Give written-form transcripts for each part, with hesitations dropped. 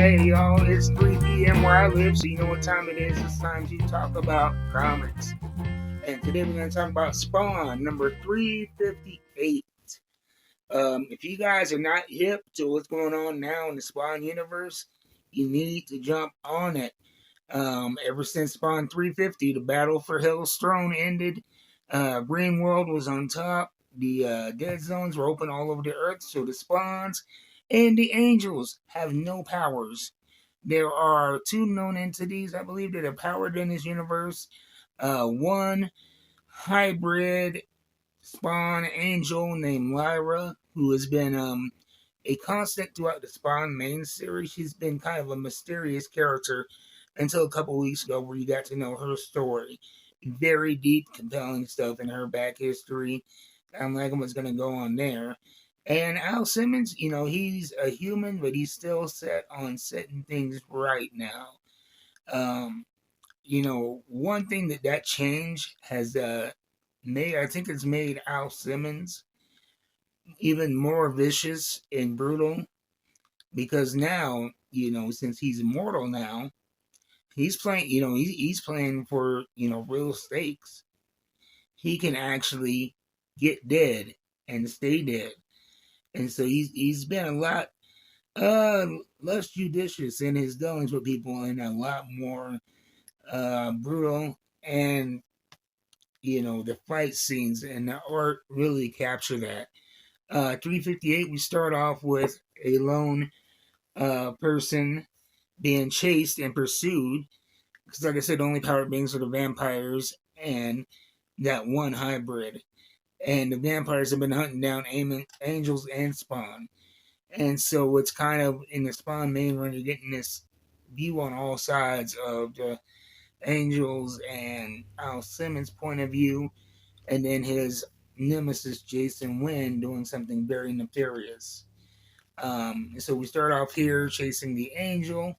Hey y'all, it's 3 p.m. where I live, so you know what time it is. It's time to talk about comics. And today we're going to talk about Spawn, number 358. If you guys are not hip to what's going on now in the Spawn universe, you need to jump on it. Ever since Spawn 350, the battle for Hell's Throne ended. Green World was on top. The dead zones were open all over the earth, so the Spawns and the Angels have no powers. There are two known entities, I believe, that are powered in this universe. One hybrid Spawn angel named Lyra, who has been a constant throughout the Spawn main series. She's been kind of a mysterious character until a couple weeks ago, where you got to know her story. Very deep, compelling stuff in her back history. I'm liking what's going to go on there. And Al Simmons, he's a human, but he's still set on setting things right now. Um, one thing that change has made, I think it's made Al Simmons even more vicious and brutal, because now, since he's immortal now, he's playing, he's playing for, real stakes. He can actually get dead and stay dead. And so he's been a lot less judicious in his dealings with people, and a lot more brutal. And the fight scenes and the art really capture that. 358, we start off with a lone person being chased and pursued, because like I said, the only powered beings are the vampires and that one hybrid. And the vampires have been hunting down angels and Spawn. And so it's kind of in the Spawn main run, you're getting this view on all sides of the Angels and Al Simmons' point of view, and then his nemesis Jason Wynn doing something very nefarious. So we start off here chasing the Angel,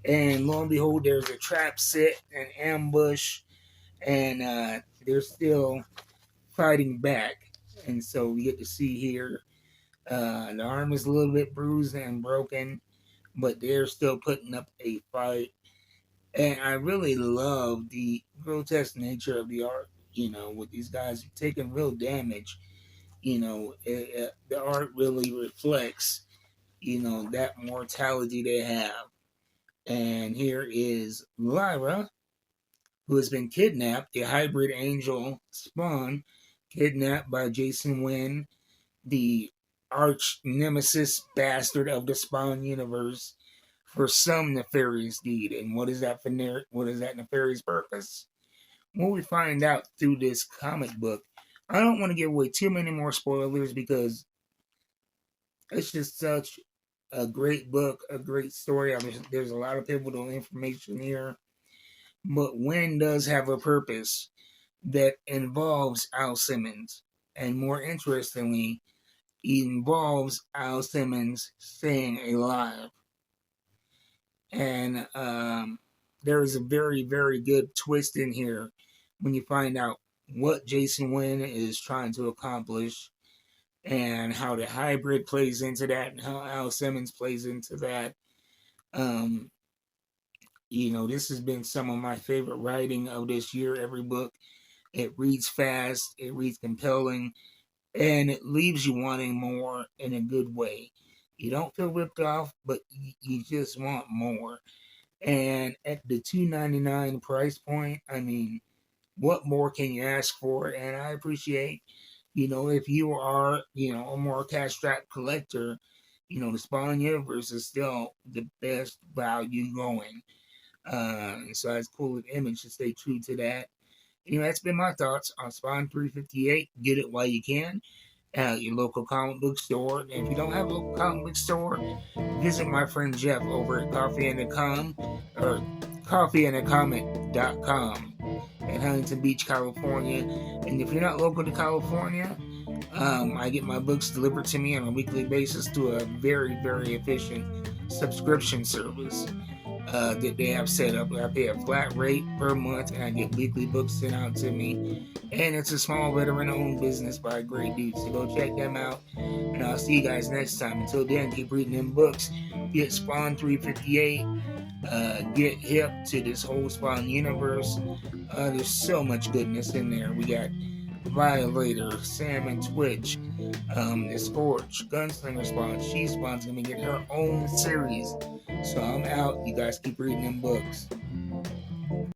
and lo and behold, there's a trap set, an ambush, and they're still fighting back. And so we get to see here the arm is a little bit bruised and broken, but they're still putting up a fight. And I really love the grotesque nature of the art, with these guys taking real damage. The art really reflects, that mortality they have. And here is Lyra, who has been kidnapped, the hybrid angel Spawn, kidnapped by Jason Wynn, the arch nemesis bastard of the Spawn universe, for some nefarious deed. And what is that nefarious purpose? Well, we find out through this comic book. I don't want to give away too many more spoilers, because it's just such a great book, a great story. I mean, there's a lot of pivotal information here. But Wynn does have a purpose that involves Al Simmons. And more interestingly, it involves Al Simmons staying alive. And there is a very, very good twist in here when you find out what Jason Wynn is trying to accomplish, and how the hybrid plays into that, and how Al Simmons plays into that. This has been some of my favorite writing of this year. Every book, it reads fast, it reads compelling, and it leaves you wanting more in a good way. You don't feel ripped off, but you just want more. And at the $2.99 price point, I mean, what more can you ask for? And I appreciate, if you are, a more cash-strapped collector, the Spawn universe is still the best value going. So it's cool with Image to stay true to that. Anyway, that's been my thoughts on Spawn 358. Get it while you can at your local comic book store. And if you don't have a local comic book store, visit my friend Jeff over at Coffee and a Com, or coffeeandacomic.com in Huntington Beach, California. And if you're not local to California, I get my books delivered to me on a weekly basis through a very, very efficient subscription service. that they have set up. I pay a flat rate per month, and I get weekly books sent out to me. And it's a small veteran-owned business by a great dude. So go check them out, and I'll see you guys next time. Until then, keep reading them books. Get Spawn 358. Get hip to this whole Spawn universe. There's so much goodness in there. We got Violator, Sam and Twitch, the Scorch, Gunslinger Spawn. She Spawn's gonna get her own series. So I'm out. You guys keep reading them books.